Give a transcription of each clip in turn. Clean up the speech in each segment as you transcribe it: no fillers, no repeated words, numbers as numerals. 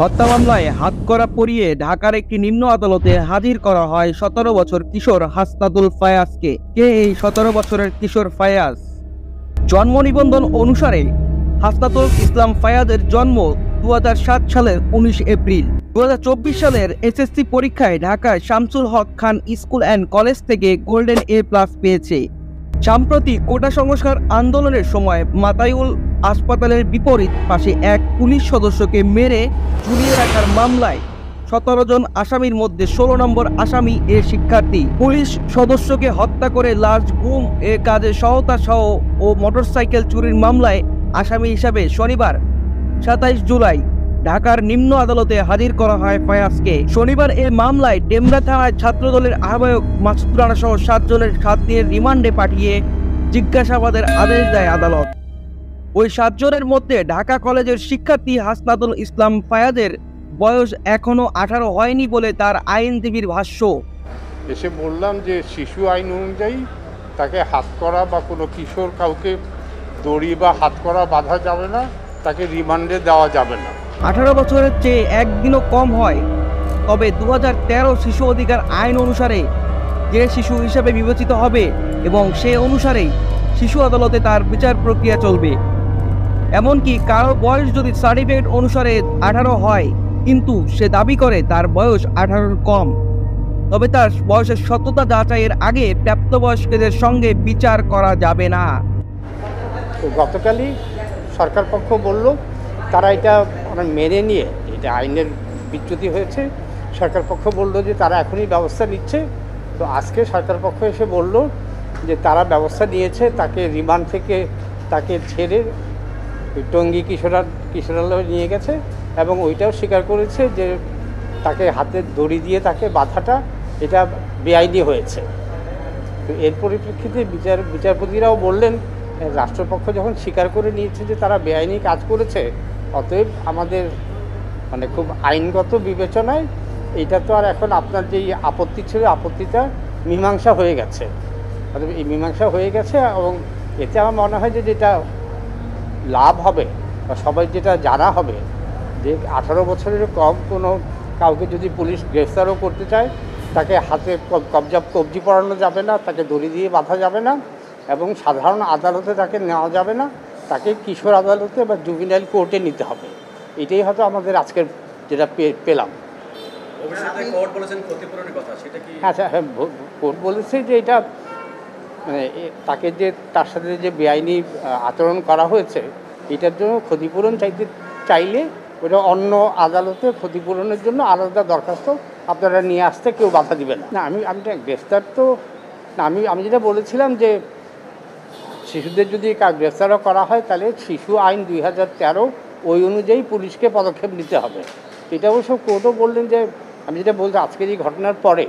হত্যা মামলায় হাতকড়া পরিয়ে ঢাকার একটি নিম্ন আদালতে হাজির করা হয় ১৭ বছর কিশোর হাসনাতুল ফায়াজকে। কে এই ১৭ বছরের কিশোর ফায়াজ? জন্ম নিবন্ধন অনুসারে হাসনাতুল ইসলাম ফায়াজের জন্ম ২০০৭ সালের ১৯ এপ্রিল। ২০২৪ সালের এসএসসি পরীক্ষায় ঢাকায় শামসুল হক খান স্কুল অ্যান্ড কলেজ থেকে গোল্ডেন A+ পেয়েছে। সাম্প্রতি কোটা সংস্কার আন্দোলনের সময় মাতাইউল হাসপাতালের বিপরীত পাশে এক পুলিশ সদস্যকে মেরে ঝুলিয়ে রাখার মামলায় ১৭ জন আসামির মধ্যে ১৬ নম্বর আসামি এ শিক্ষার্থী। পুলিশ সদস্যকে হত্যা করে লাশ গুম এ কাজে সহায়তা সহ ও মোটরসাইকেল চুরির মামলায় আসামি হিসাবে শনিবার ২৭ জুলাই ঢাকার নিম্ন আদালতে হাজির করা হয় ফায়াজকে। শনিবার এ মামলায় ডেমরা থানায় ছাত্রদলের আহ্বায়ক মাসুদ রানা সহ ৭ জনের ৭ দিনের রিমান্ডে পাঠিয়ে জিজ্ঞাসাবাদের আদেশ দেয় আদালত। ওই ৭ জনের মধ্যে ঢাকা কলেজের শিক্ষার্থী হাসনাতুল ইসলাম ফায়াজের বয়স এখনো ১৮ হয়নি বলে তার আইনজীবীর ভাষ্য। এসে বললাম যে শিশু আইন অনুযায়ী তাকে হাতকড়া বা কোনো কিশোর কাউকে দড়ি বা হাতকড়া বাঁধা যাবে না, তাকে রিমান্ডে দেওয়া যাবে না। ১৮ বছরের চেয়ে একদিনও কম হয়, তবে ২০১৩ শিশু অধিকার আইন অনুসারে যে শিশু হিসেবে বিবেচিত হবে এবং সে অনুসারেই শিশু আদালতে তার বিচার প্রক্রিয়া চলবে। এমনকি কারো বয়স যদি সার্টিফিকেট অনুসারে ১৮ হয় কিন্তু সে দাবি করে তার বয়স ১৮-র কম, তবে তার বয়সের সত্যতা যাচাইয়ের আগে প্রাপ্তবয়স্কদের সঙ্গে বিচার করা যাবে না। তো গতকালই সরকার পক্ষ বলল তারা এটা মেনে নিয়ে, এটা আইনের বিচ্যুতি হয়েছে, সরকার পক্ষ বলল যে তারা এখনই ব্যবস্থা নিচ্ছে। তো আজকে সরকার পক্ষ এসে বলল যে তারা ব্যবস্থা নিয়েছে, তাকে রিমান্ড থেকে তাকে ছেড়ে টঙ্গী কিশোরালয়ে নিয়ে গেছে এবং ওইটাও স্বীকার করেছে যে তাকে হাতে দড়ি দিয়ে তাকে বাঁধাটা এটা বেআইনি হয়েছে। তো এর পরিপ্রেক্ষিতে বিচারপতিরাও বললেন রাষ্ট্রপক্ষ যখন স্বীকার করে নিয়েছে যে তারা বেআইনি কাজ করেছে, অতএব আমাদের খুব আইনগত বিবেচনায় এইটা তো আর এখন আপনার যেই আপত্তি ছিল, আপত্তিটা মীমাংসা হয়ে গেছে। অতএব এই মীমাংসা হয়ে গেছে এবং এতে আমার মনে হয় যে যেটা লাভ হবে বা সবাই যেটা জানা হবে যে ১৮ বছরের কম কোনো কাউকে যদি পুলিশ গ্রেফতারও করতে চায় তাকে হাতে কবজি পড়ানো যাবে না, তাকে দড়ি দিয়ে বাঁধা যাবে না এবং সাধারণ আদালতে তাকে নেওয়া যাবে না, তাকে কিশোর আদালতে বা জুভিনাইল কোর্টে নিতে হবে। এটাই হয়তো আমাদের আজকের যেটা পেলাম। আচ্ছা, হ্যাঁ, কোর্ট বলেছে যে এটা তাকে যে তার সাথে যে বেআইনি আচরণ করা হয়েছে এটার জন্য ক্ষতিপূরণ চাইলে ওটা অন্য আদালতে ক্ষতিপূরণের জন্য আলাদা দরখাস্ত আপনারা নিয়ে আসতে কেউ বাধা দিবেন না। আমি গ্রেফতার তো না, আমি যেটা বলেছিলাম যে শিশুদের যদি গ্রেফতারও করা হয় তাহলে শিশু আইন ২০১৩ ওই অনুযায়ী পুলিশকে পদক্ষেপ নিতে হবে। এটা অবশ্য কোর্টও বললেন যে, আমি যেটা বলছি আজকের এই ঘটনার পরে,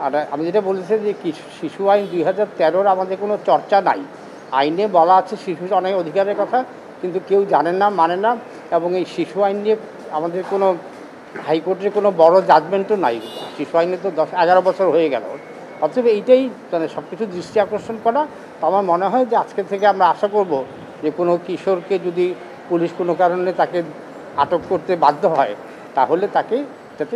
আর আমি যেটা বলেছি যে শিশু আইন ২০১৩ আমাদের কোনো চর্চা নাই। আইনে বলা আছে শিশুর অনেক অধিকারের কথা, কিন্তু কেউ জানেন না, মানে না। এবং এই শিশু আইন নিয়ে আমাদের কোনো হাইকোর্টের কোনো বড় জাজমেন্টও নাই। শিশু আইনে তো ১০-১১ বছর হয়ে গেল। অতএব এইটাই সব কিছু দৃষ্টি আকর্ষণ করা। তো আমার মনে হয় যে আজকে থেকে আমরা আশা করব যে কোনো কিশোরকে যদি পুলিশ কোনো কারণে তাকে আটক করতে বাধ্য হয় তাহলে তাকে যাতে